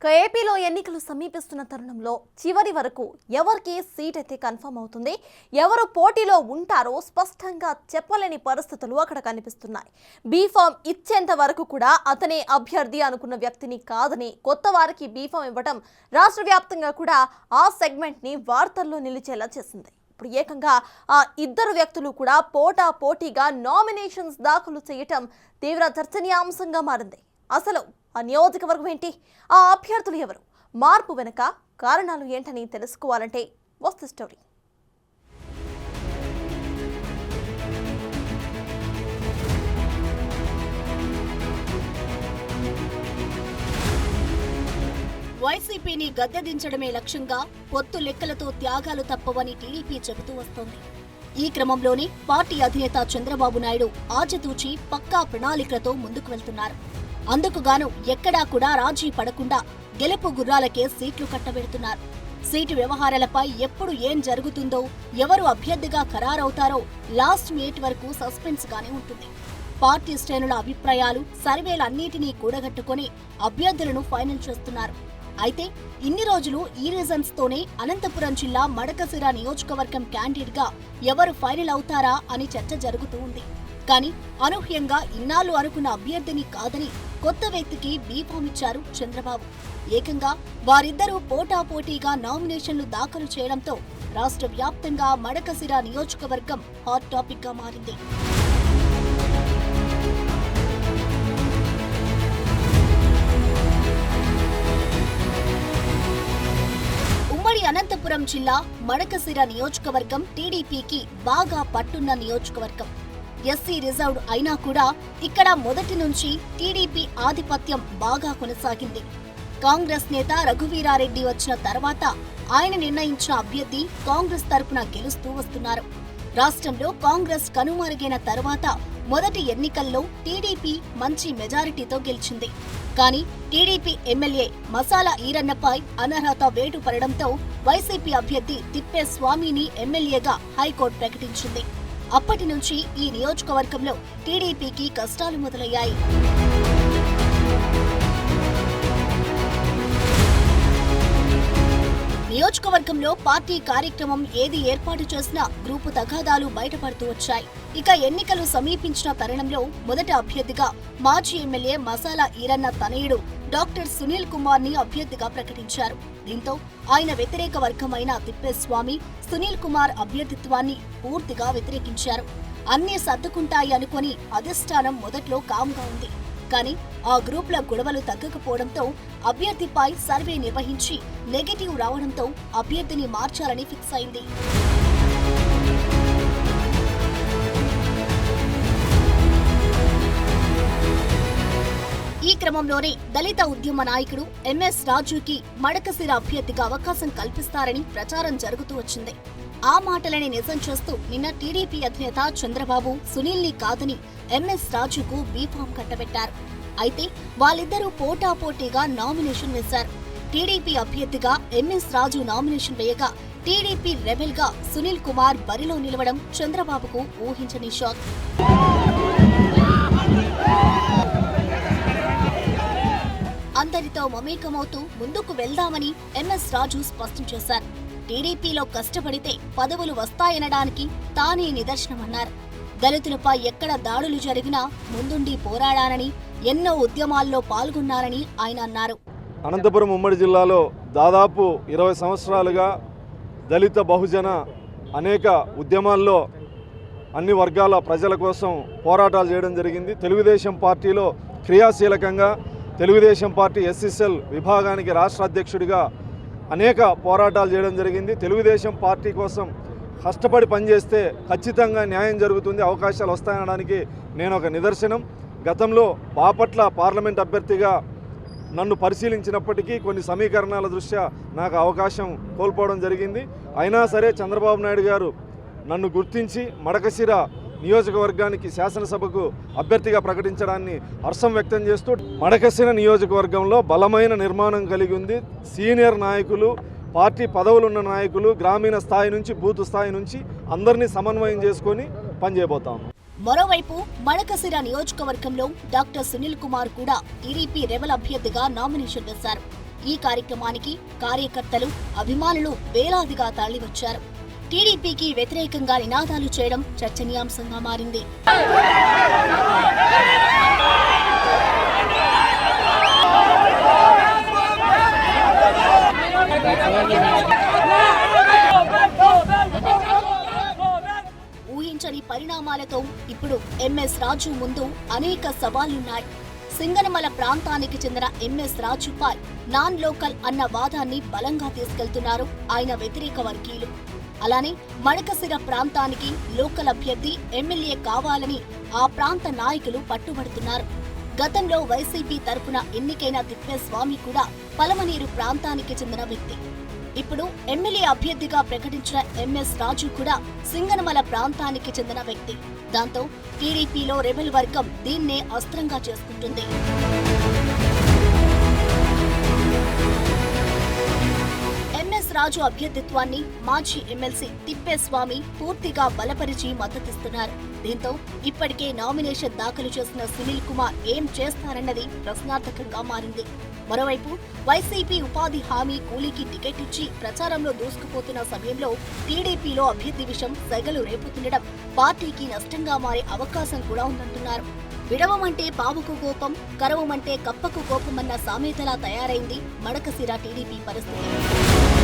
ఏపీలో ఎన్నికలు సమీపిస్తున్న తరుణంలో చివరి వరకు ఎవరికి సీట్ అయితే కన్ఫర్మ్ అవుతుంది, ఎవరు పోటీలో ఉంటారో స్పష్టంగా చెప్పలేని పరిస్థితులు అక్కడ కనిపిస్తున్నాయి. బీఫామ్ ఇచ్చేంత వరకు కూడా అతనే అభ్యర్థి అనుకున్న వ్యక్తిని కాదని కొత్త వారికి బీఫామ్ ఇవ్వడం రాష్ట్ర వ్యాప్తంగా కూడా ఆ సెగ్మెంట్ని వార్తల్లో నిలిచేలా చేసింది. ఇప్పుడు ఏకంగా ఆ ఇద్దరు వ్యక్తులు కూడా పోటాపోటీగా నామినేషన్స్ దాఖలు చేయటం తీవ్ర చర్చనీయాంశంగా మారింది. అసలు ఆ నియోజకవర్గం ఏంటి, ఆ అభ్యర్థులు ఎవరు, మార్పు వెనుక కారణాలు ఏంటని తెలుసుకోవాలంటే వాట్స్ ది స్టోరీ. వైసీపీని గద్దెదించడమే లక్ష్యంగా పొత్తు లెక్కలతో త్యాగాలు తప్పవని టీడీపీ చెబుతూ వస్తోంది. ఈ క్రమంలోనే పార్టీ అధినేత చంద్రబాబు నాయుడు ఆచితూచి పక్కా ప్రణాళికలతో ముందుకు వెళ్తున్నారు. అందుకుగాను ఎక్కడా కూడా రాజీ పడకుండా గెలుపు గుర్రాలకే సీట్లు కట్టబెడుతున్నారు. సీటు వ్యవహారాలపై ఎప్పుడు ఏం జరుగుతుందో, ఎవరు అభ్యర్థిగా ఖరారవుతారో లాస్ట్ మినిట్ వరకు సస్పెన్స్ గానే ఉంటుంది. పార్టీ శ్రేణుల అభిప్రాయాలు, సర్వేలన్నిటినీ కూడగట్టుకుని అభ్యర్థులను ఫైనల్ చేస్తున్నారు. అయితే ఇన్ని రోజులు ఈ రీజన్స్ తోనే అనంతపురం జిల్లా మడకశిర నియోజకవర్గం క్యాండిడేట్ గా ఎవరు ఫైనల్ అవుతారా అని చర్చ జరుగుతూ ఉంది. కానీ అనూహ్యంగా ఇన్నాళ్లు అనుకున్న అభ్యర్థిని కాదని కొత్త వ్యక్తికి బీఫామ్ ఇచ్చారు చంద్రబాబు. ఏకంగా వారిద్దరూ పోటాపోటీగా నామినేషన్లు దాఖలు చేయడంతో రాష్ట్ర వ్యాప్తంగా మడకశిర నియోజకవర్గం హాట్ టాపిక్ గా మారింది. ఉమ్మడి అనంతపురం జిల్లా మడకశిర నియోజకవర్గం టీడీపీకి బాగా పట్టున్న నియోజకవర్గం. ఎస్సీ రిజర్వ్డ్ అయినా కూడా ఇక్కడ మొదటి నుంచి టీడీపీ ఆధిపత్యం బాగా కొనసాగింది. కాంగ్రెస్ నేత రఘువీరారెడ్డి వచ్చిన తర్వాత ఆయన నిర్ణయించిన అభ్యర్థి కాంగ్రెస్ తరపున గెలుస్తూ వస్తున్నారు. రాష్ట్రంలో కాంగ్రెస్ కనుమరుగైన తర్వాత మొదటి ఎన్నికల్లో టీడీపీ మంచి మెజారిటీతో గెలిచింది. కానీ టీడీపీ ఎమ్మెల్యే మసాలా ఈరన్నపై అనర్హత వేటు పడడంతో వైసీపీ అభ్యర్థి తిప్పేస్వామిని ఎమ్మెల్యేగా హైకోర్టు ప్రకటించింది. అప్పటి నుంచి ఈ నియోజకవర్గంలో టీడీపీకి కష్టాలు మొదలయ్యాయి. నియోజకవర్గంలో పార్టీ కార్యక్రమం ఏది ఏర్పాటు చేసినా గ్రూపు తగాదాలు బయటపడుతూ వచ్చాయి. ఇక ఎన్నికలు సమీపించిన తరుణంలో మొదటి అభ్యర్థిగా మాజీ ఎమ్మెల్యే మసాలా ఈరన్న తనయుడు డాక్టర్ సునీల్ కుమార్ ని అభ్యర్థిగా ప్రకటించారు. దీంతో ఆయన వ్యతిరేక వర్గమైన తిప్పేస్వామి సునీల్ కుమార్ అభ్యర్థిత్వాన్ని పూర్తిగా వ్యతిరేకించారు. అన్నీ సర్దుకుంటాయి అనుకుని అధిష్టానం మొదట్లో కామ్గా ఉంది. కానీ ఆ గ్రూప్ల గొడవలు తగ్గకపోవడంతో అభ్యర్థిపై సర్వే నిర్వహించి నెగటివ్ రావడంతో అభ్యర్థిని మార్చాలని ఫిక్స్ అయింది. ఈ క్రమంలోనే దళిత ఉద్యమ నాయకుడు ఎంఎస్ రాజుకి మడకశిర అభ్యర్థిగా అవకాశం కల్పిస్తారని ప్రచారం జరుగుతూ వచ్చింది. ఆ మాటలని నిజం చేస్తూ నిన్న టీడీపీ అధినేత చంద్రబాబు సునీల్ని కాదని ఎంఎస్ రాజుకు బీఫామ్ కట్టబెట్టారు. అయితే వాళ్ళిద్దరూ పోటాపోటీగా నామినేషన్ వేశారు. టీడీపీ అభ్యర్థిగా ఎంఎస్ రాజు నామినేషన్ వేయగా టీడీపీ రెబెల్ గా సునీల్ కుమార్ బరిలో నిలవడం చంద్రబాబుకు ఊహించని షాక్. అందరితో మమేకమవుతూ ముందుకు వెళ్దామని ఎంఎస్ రాజు స్పష్టం చేశారు. టీడీపీలో కష్టపడితే పదవులు వస్తాయనడానికి తానే నిదర్శనమన్నారు. దళితులపై ఎక్కడ దాడులు జరిగినా ముందుండి పోరాడానని, ఎన్నో ఉద్యమాల్లో పాల్గొన్నారని ఆయన అన్నారు. అనంతపురం ఉమ్మడి జిల్లాలో దాదాపు 20 సంవత్సరాలుగా దళిత బహుజన అనేక ఉద్యమాల్లో అన్ని వర్గాల ప్రజల కోసం పోరాటాలు చేయడం జరిగింది. తెలుగుదేశం పార్టీలో క్రియాశీలకంగా తెలుగుదేశం పార్టీ ఎస్ఎస్ఎల్ విభాగానికి రాష్ట్ర అధ్యక్షుడిగా అనేక పోరాటాలు చేయడం జరిగింది. తెలుగుదేశం పార్టీ కోసం కష్టపడి పనిచేస్తే ఖచ్చితంగా న్యాయం జరుగుతుంది, అవకాశాలు వస్తాయనడానికి నేను ఒక నిదర్శనం. గతంలో బాపట్ల పార్లమెంట్ అభ్యర్థిగా నన్ను పరిశీలించినప్పటికీ కొన్ని సమీకరణాల దృష్ట్యా నాకు అవకాశం కోల్పోవడం జరిగింది. అయినా సరే చంద్రబాబు నాయుడు గారు నన్ను గుర్తించి మడకశిర నియోజకవర్గానికి శాసనసభకు అభ్యర్థిగా ప్రకటించడాన్ని హర్షం వ్యక్తం చేస్తూ మడకశిర నియోజకవర్గంలో బలమైన నిర్మాణం కలిగి ఉంది. సీనియర్ నాయకులు, పార్టీ పదవులున్న నాయకులు, గ్రామీణ స్థాయి నుంచి బూత్ స్థాయి నుంచి అందరినీ సమన్వయం చేసుకొని పనిచేయబోతాము. మరోవైపు మడకశిర నియోజకవర్గంలో డాక్టర్ సునీల్ కుమార్ కూడా టీడీపీ రెబల్ అభ్యర్థిగా నామినేషన్ వేశారు. ఈ కార్యక్రమానికి కార్యకర్తలు, అభిమానులు వేలాదిగా తరలివచ్చారు. టీడీపీకి వ్యతిరేకంగా నినాదాలు చేయడం చర్చనీయాంశంగా మారింది. ఊహించని పరిణామాలతో ఇప్పుడు ఎంఎస్ రాజు ముందు అనేక సవాళ్లున్నాయి. సింగనమల ప్రాంతానికి చెందిన ఎంఎస్ రాజుపై నాన్ లోకల్ అన్న వాదాన్ని బలంగా తీసుకెళ్తున్నారు ఆయన వ్యతిరేక వర్గీయులు. అలానే మడకసిర ప్రాంతానికి లోకల్ అభ్యర్థి ఎమ్మెల్యే కావాలని ఆ ప్రాంత నాయకులు పట్టుబడుతున్నారు. గతంలో వైసీపీ తరపున ఎన్నికైన తిప్పేస్వామి కూడా పలమనేరు ప్రాంతానికి చెందిన వ్యక్తి. ఇప్పుడు ఎమ్మెల్యే అభ్యర్థిగా ప్రకటించిన ఎంఎస్ రాజు కూడా సింగనమల ప్రాంతానికి చెందిన వ్యక్తి. దాంతో టీడీపీలో రెబెల్ వర్గం దీన్నే అస్త్రంగా చేసుకుంటుంది. ఎంఎస్ రాజు అభ్యర్థిత్వాన్ని మాజీ ఎమ్మెల్సీ తిప్పేస్వామి పూర్తిగా బలపరిచి మద్దతిస్తున్నారు. దీంతో ఇప్పటికే నామినేషన్ దాఖలు చేసిన సునీల్ కుమార్ ఏం చేస్తారన్నది ప్రశ్నార్థకంగా మారింది. మరోవైపు వైసీపీ ఉపాధి హామీ కూలీకి టికెట్ ఇచ్చి ప్రచారంలో దూసుకుపోతున్న సమయంలో టీడీపీలో అభ్యర్థి విషయం సెగలు రేపుతుండడం పార్టీకి నష్టంగా మారే అవకాశం కూడా ఉందంటున్నారు. విడవమంటే పావుకు కోపం, కరవమంటే కప్పకు కోపమన్న సామెతలా తయారైంది మడకసిర టీడీపీ పరిస్థితి.